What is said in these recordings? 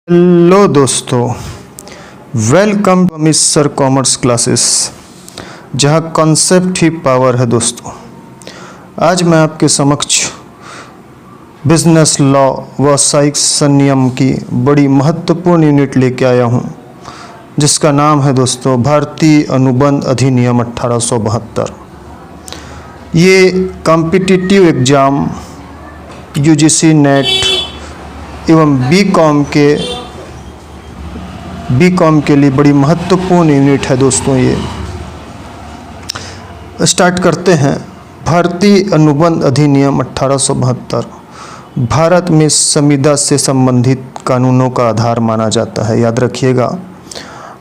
Hello दोस्तों, welcome to miss sir commerce classes, जहां concept ही पावर है। दोस्तों, आज मैं आपके समक्ष बिजनेस लॉ व्यावसायिक संनियम की बड़ी महत्वपूर्ण यूनिट लेके आया हूं, जिसका नाम है दोस्तों भारतीय अनुबंध अधिनियम 1872। ये कॉम्पिटिटिव एग्ज़ाम यूजीसी नेट एवं बीकॉम के लिए बड़ी महत्वपूर्ण यूनिट है। दोस्तों, ये स्टार्ट करते हैं। भारतीय अनुबंध अधिनियम 1872 भारत में संविदा से संबंधित कानूनों का आधार माना जाता है। याद रखिएगा,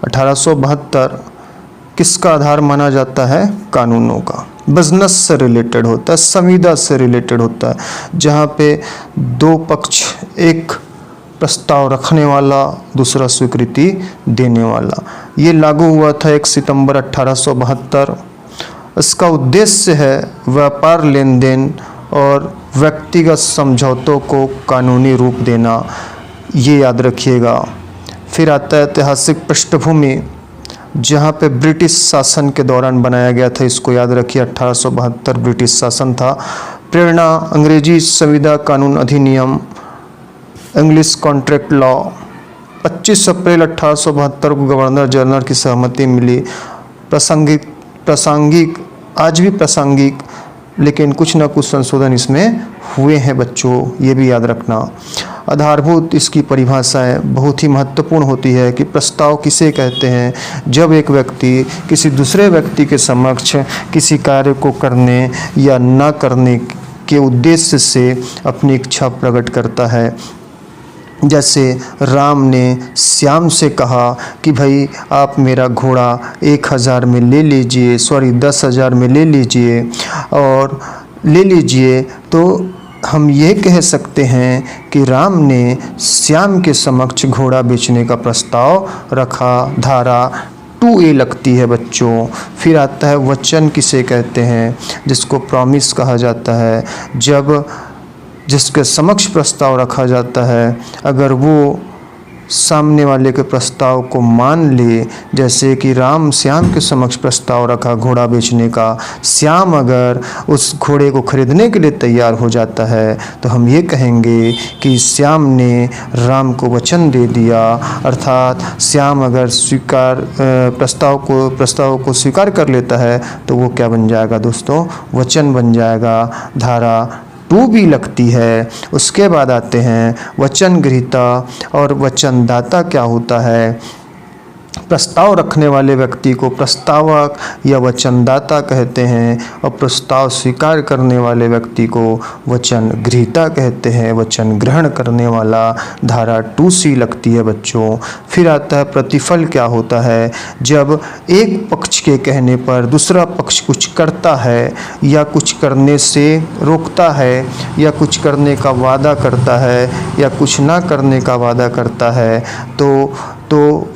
1872 किसका आधार माना जाता है? कानूनों का। बिजनेस से रिलेटेड होता है, संविदा से रिलेटेड होता है, जहाँ पे दो पक्ष, एक प्रस्ताव रखने वाला, दूसरा स्वीकृति देने वाला। ये लागू हुआ था 1 सितंबर 1872। इसका उद्देश्य है व्यापार लेन देन और व्यक्तिगत समझौतों को कानूनी रूप देना। ये याद रखिएगा। फिर आता है ऐतिहासिक पृष्ठभूमि, जहाँ पे ब्रिटिश शासन के दौरान बनाया गया था। इसको याद रखिए, 1872 ब्रिटिश शासन था। प्रेरणा अंग्रेजी संविदा कानून अधिनियम, इंग्लिश कॉन्ट्रैक्ट लॉ। 25 अप्रैल 1872 को गवर्नर जनरल की सहमति मिली। प्रासंगिक आज भी प्रासंगिक, लेकिन कुछ ना कुछ संशोधन इसमें हुए हैं बच्चों, ये भी याद रखना। आधारभूत इसकी परिभाषाएं बहुत ही महत्वपूर्ण होती है कि प्रस्ताव किसे कहते हैं? जब एक व्यक्ति किसी दूसरे व्यक्ति के समक्ष किसी कार्य को करने या न करने के उद्देश्य से अपनी इच्छा प्रकट करता है। जैसे राम ने श्याम से कहा कि भाई आप मेरा घोड़ा 1000 में ले लीजिए, 10,000 में ले लीजिए और ले लीजिए, तो हम ये कह सकते हैं कि राम ने श्याम के समक्ष घोड़ा बेचने का प्रस्ताव रखा। धारा 2A लगती है बच्चों। फिर आता है वचन किसे कहते हैं? जिसको प्रॉमिस कहा जाता है। जब जिसके समक्ष प्रस्ताव रखा जाता है, अगर वो सामने वाले के प्रस्ताव को मान ले, जैसे कि राम श्याम के समक्ष प्रस्ताव रखा घोड़ा बेचने का, श्याम अगर उस घोड़े को खरीदने के लिए तैयार हो जाता है, तो हम ये कहेंगे कि श्याम ने राम को वचन दे दिया। अर्थात श्याम अगर प्रस्ताव को स्वीकार कर लेता है, तो वो क्या बन जाएगा दोस्तों? वचन बन जाएगा। धारा 2B लगती है। उसके बाद आते हैं वचन ग्रहीता और वचनदाता क्या होता है। प्रस्ताव रखने वाले व्यक्ति को प्रस्तावक या वचनदाता कहते हैं और प्रस्ताव स्वीकार करने वाले व्यक्ति को वचन ग्रहीता कहते हैं, वचन ग्रहण करने वाला। धारा 2C लगती है बच्चों। फिर आता है प्रतिफल क्या होता है? जब एक पक्ष के कहने पर दूसरा पक्ष कुछ करता है या कुछ करने से रोकता है या कुछ करने का वादा करता है या कुछ ना करने का वादा करता है, तो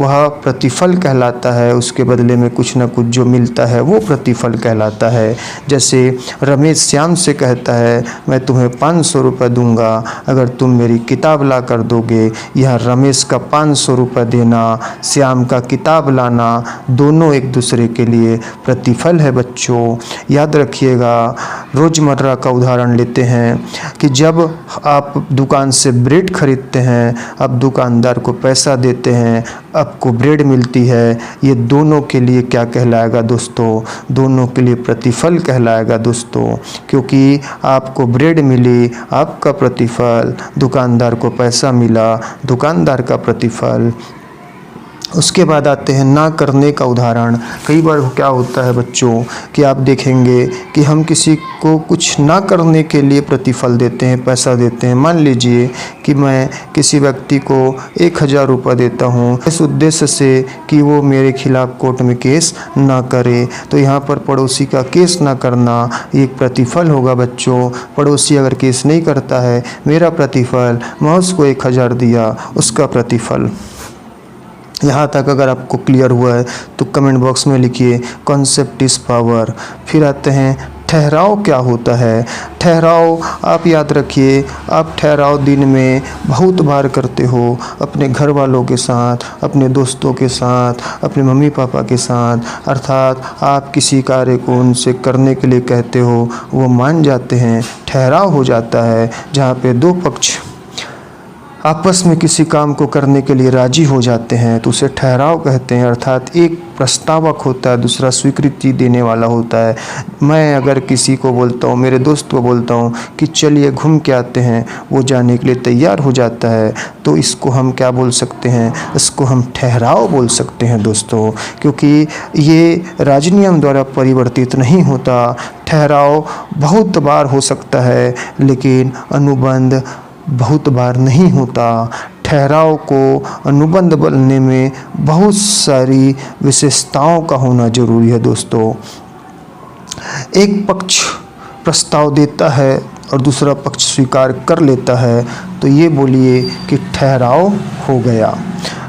वह प्रतिफल कहलाता है। उसके बदले में कुछ ना कुछ जो मिलता है वो प्रतिफल कहलाता है। जैसे रमेश श्याम से कहता है, मैं तुम्हें 500 रुपये दूंगा अगर तुम मेरी किताब ला कर दोगे। यह रमेश का 500 रुपये देना, श्याम का किताब लाना, दोनों एक दूसरे के लिए प्रतिफल है बच्चों। याद रखिएगा। रोज़मर्रा का उदाहरण लेते हैं कि जब आप दुकान से ब्रेड खरीदते हैं, आप दुकानदार को पैसा देते हैं, आपको ब्रेड मिलती है। ये दोनों के लिए क्या कहलाएगा दोस्तों? दोनों के लिए प्रतिफल कहलाएगा दोस्तों, क्योंकि आपको ब्रेड मिली, आपका प्रतिफल, दुकानदार को पैसा मिला, दुकानदार का प्रतिफल। उसके बाद आते हैं ना करने का उदाहरण। कई बार क्या होता है बच्चों कि आप देखेंगे कि हम किसी को कुछ ना करने के लिए प्रतिफल देते हैं, पैसा देते हैं। मान लीजिए कि मैं किसी व्यक्ति को 1000 रुपये देता हूँ इस उद्देश्य से कि वो मेरे खिलाफ़ कोर्ट में केस ना करे, तो यहाँ पर पड़ोसी का केस ना करना एक प्रतिफल होगा बच्चों। पड़ोसी अगर केस नहीं करता है, मेरा प्रतिफल, मैं उसको 1000 दिया, उसका प्रतिफल। यहाँ तक अगर आपको क्लियर हुआ है तो कमेंट बॉक्स में लिखिए, कॉन्सेप्ट इज़ पावर। फिर आते हैं ठहराव क्या होता है? ठहराव आप याद रखिए, आप ठहराव दिन में बहुत बार करते हो, अपने घर वालों के साथ, अपने दोस्तों के साथ, अपने मम्मी पापा के साथ, अर्थात आप किसी कार्य को उनसे करने के लिए कहते हो, वो मान जाते हैं, ठहराव हो जाता है। जहाँ पे दो पक्ष आपस में किसी काम को करने के लिए राजी हो जाते हैं तो उसे ठहराव कहते हैं। अर्थात एक प्रस्तावक होता है, दूसरा स्वीकृति देने वाला होता है। मैं अगर किसी को बोलता हूँ, मेरे दोस्त को बोलता हूँ कि चलिए घूम के आते हैं, वो जाने के लिए तैयार हो जाता है, तो इसको हम क्या बोल सकते हैं? इसको हम ठहराव बोल सकते हैं दोस्तों, क्योंकि ये राजनियम द्वारा परिवर्तित नहीं होता। ठहराव बहुत बार हो सकता है, लेकिन अनुबंध बहुत बार नहीं होता। ठहराव को अनुबंध बनने में बहुत सारी विशेषताओं का होना जरूरी है दोस्तों। एक पक्ष प्रस्ताव देता है और दूसरा पक्ष स्वीकार कर लेता है, तो ये बोलिए कि ठहराव हो गया।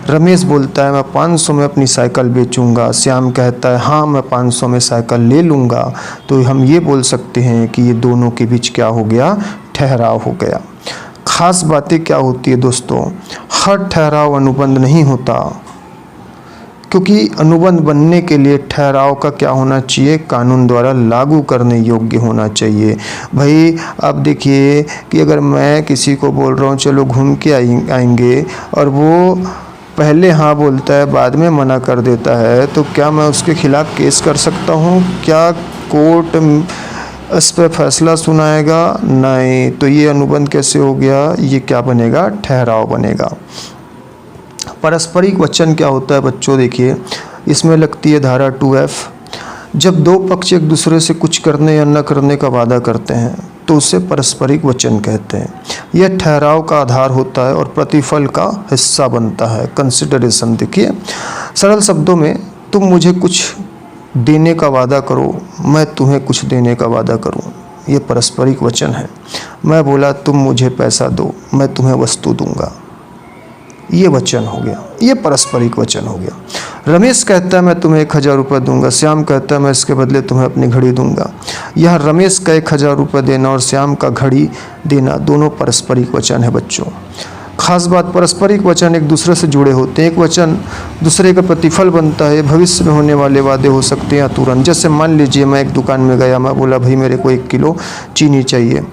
रमेश बोलता है मैं 500 में अपनी साइकिल बेचूंगा, श्याम कहता है हाँ मैं 500 में साइकिल ले लूँगा, तो हम ये बोल सकते हैं कि ये दोनों के बीच क्या हो गया? ठहराव हो गया। खास बातें क्या होती है दोस्तों? हर ठहराव अनुबंध नहीं होता, क्योंकि अनुबंध बनने के लिए ठहराव का क्या होना चाहिए? कानून द्वारा लागू करने योग्य होना चाहिए। भाई अब देखिए कि अगर मैं किसी को बोल रहा हूँ चलो घूम के आएंगे और वो पहले हाँ बोलता है बाद में मना कर देता है, तो क्या मैं उसके खिलाफ केस कर सकता हूँ? क्या कोर्ट इस पर फैसला सुनाएगा? नहीं। तो ये अनुबंध कैसे हो गया? ये क्या बनेगा? ठहराव बनेगा। पारस्परिक वचन क्या होता है बच्चों? देखिए इसमें लगती है धारा 2F। जब दो पक्ष एक दूसरे से कुछ करने या न करने का वादा करते हैं तो उसे पारस्परिक वचन कहते हैं। यह ठहराव का आधार होता है और प्रतिफल का हिस्सा बनता है। कंसिडरेशन देखिए, सरल शब्दों में तुम मुझे कुछ देने का वादा करो, मैं तुम्हें कुछ देने का वादा करूं, ये पारस्परिक वचन है। मैं बोला तुम मुझे पैसा दो, मैं तुम्हें वस्तु दूंगा, ये वचन हो गया, ये पारस्परिक वचन हो गया। रमेश कहता है मैं तुम्हें 1000 रुपये दूंगा, श्याम कहता है मैं इसके बदले तुम्हें अपनी घड़ी दूंगा। यह रमेश का 1000 रुपये देना और श्याम का घड़ी देना दोनों पारस्परिक वचन है बच्चों। खास बात, पारस्परिक वचन एक दूसरे से जुड़े होते हैं। एक वचन दूसरे का प्रतिफल बनता है। भविष्य में होने वाले वादे हो सकते हैं तुरंत। जैसे मान लीजिए मैं एक दुकान में गया, मैं बोला भाई मेरे को 1 किलो चीनी चाहिए।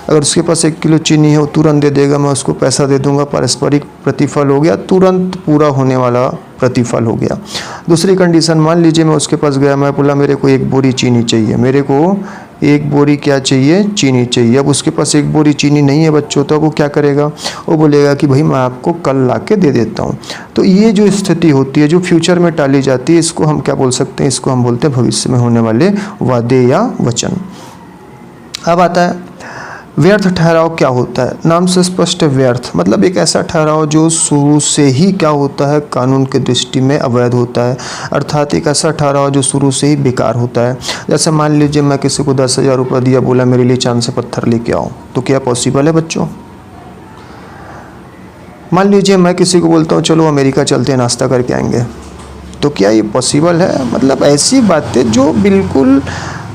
अगर उसके पास 1 किलो चीनी है वो तुरंत दे देगा, मैं उसको पैसा दे दूंगा। पारस्परिक प्रतिफल हो गया, तुरंत पूरा होने वाला प्रतिफल हो गया। दूसरी कंडीशन, मान लीजिए मैं उसके पास गया, मैं बोला मेरे को 1 बोरी चीनी चाहिए, मेरे को 1 बोरी क्या चाहिए? चीनी चाहिए। अब उसके पास 1 बोरी चीनी नहीं है बच्चों, तो वो क्या करेगा? वो बोलेगा कि भाई मैं आपको कल ला के दे देता हूँ। तो ये जो स्थिति होती है जो फ्यूचर में टाली जाती है, इसको हम क्या बोल सकते हैं? इसको हम बोलते हैं भविष्य में होने वाले वादे या वचन। अब आता है व्यर्थ ठहराव क्या होता है? नाम से स्पष्ट है, व्यर्थ मतलब एक ऐसा ठहराव जो शुरू से ही क्या होता है? कानून की दृष्टि में अवैध होता है। अर्थात एक ऐसा ठहराव जो शुरू से ही बेकार होता है। जैसे मान लीजिए मैं किसी को 10,000 रुपये दिया, बोला मेरे लिए चांद से पत्थर लेके आओ, तो क्या पॉसिबल है बच्चों? मान लीजिए मैं किसी को बोलता हूँ चलो अमेरिका चलते हैं, नाश्ता करके आएंगे, तो क्या ये पॉसिबल है? मतलब ऐसी बातें जो बिल्कुल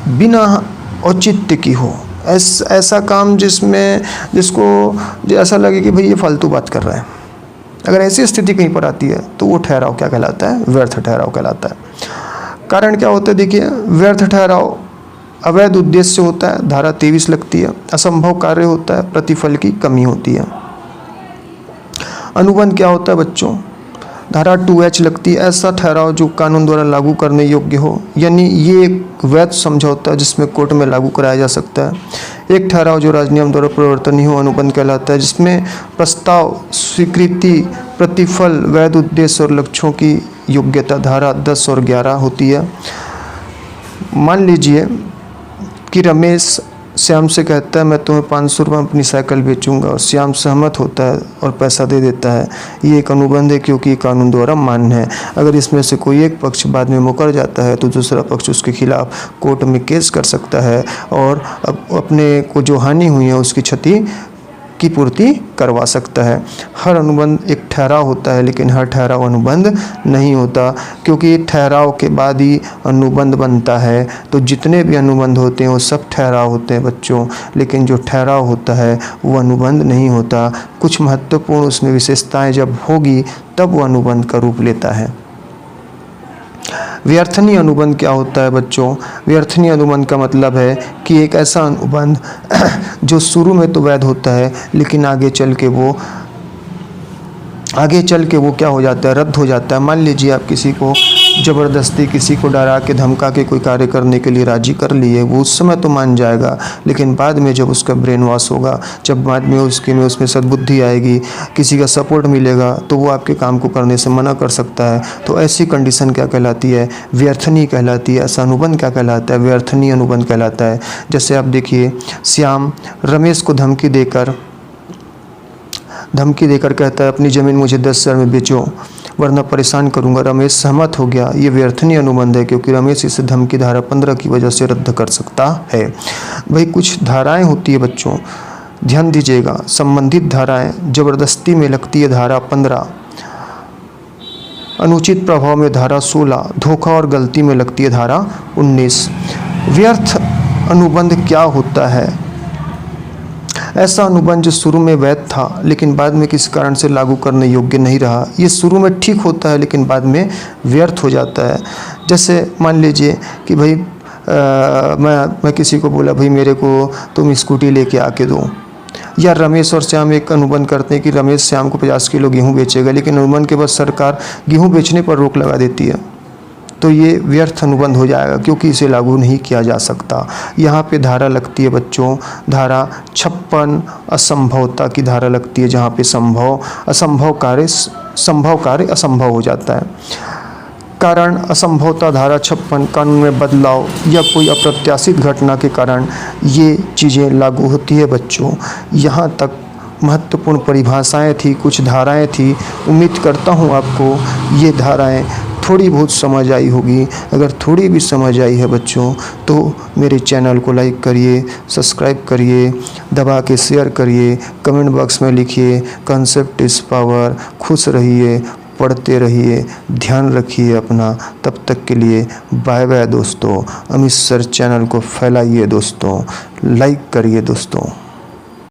बिना औचित्य की हो, ऐसा काम जिसको ऐसा लगे कि भाई ये फालतू बात कर रहा है। अगर ऐसी स्थिति कहीं पर आती है तो वो ठहराव क्या कहलाता है? व्यर्थ ठहराव कहलाता है। कारण क्या होता है? देखिए, व्यर्थ ठहराव अवैध उद्देश्य से होता है, धारा 23 लगती है। असंभव कार्य होता है, प्रतिफल की कमी होती है। अनुबंध क्या होता है बच्चों? धारा 2H लगती है। ऐसा ठहराव जो कानून द्वारा लागू करने योग्य हो, यानी ये एक वैध समझौता जिसमें कोर्ट में लागू कराया जा सकता है। एक ठहराव जो राजनियम द्वारा परिवर्तनीय हो, अनुबंध कहलाता है, जिसमें प्रस्ताव, स्वीकृति, प्रतिफल, वैध उद्देश्य और लक्ष्यों की योग्यता धारा 10 और 11 होती है। मान लीजिए कि रमेश श्याम से कहता है मैं तुम्हें 500 रुपये में अपनी साइकिल बेचूंगा, और श्याम सहमत होता है और पैसा दे देता है। ये एक अनुबंध है क्योंकि कानून द्वारा मान्य है। अगर इसमें से कोई एक पक्ष बाद में मुकर जाता है तो दूसरा पक्ष उसके खिलाफ कोर्ट में केस कर सकता है और अपने को जो हानि हुई है उसकी क्षति की पूर्ति करवा सकता है। हर अनुबंध एक ठहराव होता है, लेकिन हर ठहराव अनुबंध नहीं होता, क्योंकि ठहराव के बाद ही अनुबंध बनता है। तो जितने भी अनुबंध होते हैं वो सब ठहराव होते हैं बच्चों, लेकिन जो ठहराव होता है वो अनुबंध नहीं होता। कुछ महत्वपूर्ण उसमें विशेषताएं जब होगी तब वो अनुबंध का रूप लेता है। व्यर्थनीय अनुबंध क्या होता है बच्चों? व्यर्थनीय अनुबंध का मतलब है कि एक ऐसा अनुबंध जो शुरू में तो वैध होता है, लेकिन आगे चल के वो क्या हो जाता है, रद्द हो जाता है। मान लीजिए आप किसी को ज़बरदस्ती, किसी को डरा के धमका के कोई कार्य करने के लिए राजी कर लिए, वो उस समय तो मान जाएगा, लेकिन बाद में जब उसका ब्रेन वॉश होगा, जब बाद में उसमें सद्बुद्धि आएगी, किसी का सपोर्ट मिलेगा, तो वो आपके काम को करने से मना कर सकता है। तो ऐसी कंडीशन क्या कहलाती है? व्यर्थनीय कहलाती है। ऐसा अनुबंध क्या कहलाता है? व्यर्थनीय अनुबंध कहलाता है। जैसे आप देखिए, श्याम रमेश को धमकी देकर कहता है अपनी ज़मीन मुझे 10,000 में बेचो वरना परेशान करूंगा। रमेश सहमत हो गया। ये व्यर्थनीय अनुबंध है, क्योंकि रमेश इसे धमकी धारा 15 की वजह से रद्द कर सकता है। भाई कुछ धाराएं होती है बच्चों, ध्यान दीजिएगा। संबंधित धाराएं, ज़बरदस्ती में लगती है धारा 15, अनुचित प्रभाव में धारा 16, धोखा और गलती में लगती है धारा 19। व्यर्थ अनुबंध क्या होता है? ऐसा अनुबंध जो शुरू में वैध था, लेकिन बाद में किसी कारण से लागू करने योग्य नहीं रहा। ये शुरू में ठीक होता है, लेकिन बाद में व्यर्थ हो जाता है। जैसे मान लीजिए कि भाई मैं किसी को बोला भाई मेरे को तुम स्कूटी लेके आके दो, या रमेश और श्याम एक अनुबंध करते हैं कि रमेश श्याम को 50 किलो गेहूँ बेचेगा, लेकिन अनुबंध के बाद सरकार गेहूँ बेचने पर रोक लगा देती है। तो ये व्यर्थ अनुबंध हो जाएगा, क्योंकि इसे लागू नहीं किया जा सकता। यहाँ पे धारा लगती है बच्चों, धारा 56 असंभवता की धारा लगती है, जहाँ पे संभव कार्य असंभव हो जाता है। कारण असंभवता धारा 56, कानून में बदलाव या कोई अप्रत्याशित घटना के कारण ये चीज़ें लागू होती है बच्चों। यहाँ तक महत्वपूर्ण परिभाषाएं थी, कुछ धाराएं थी। उम्मीद करता हूँ आपको ये धाराएं थोड़ी बहुत समझ आई होगी। अगर थोड़ी भी समझ आई है बच्चों, तो मेरे चैनल को लाइक करिए, सब्सक्राइब करिए, दबा के शेयर करिए, कमेंट बॉक्स में लिखिए कंसेप्ट इज़ पावर। खुश रहिए, पढ़ते रहिए, ध्यान रखिए अपना। तब तक के लिए बाय बाय दोस्तों। अमित सर चैनल को फैलाइए दोस्तों, लाइक करिए दोस्तों।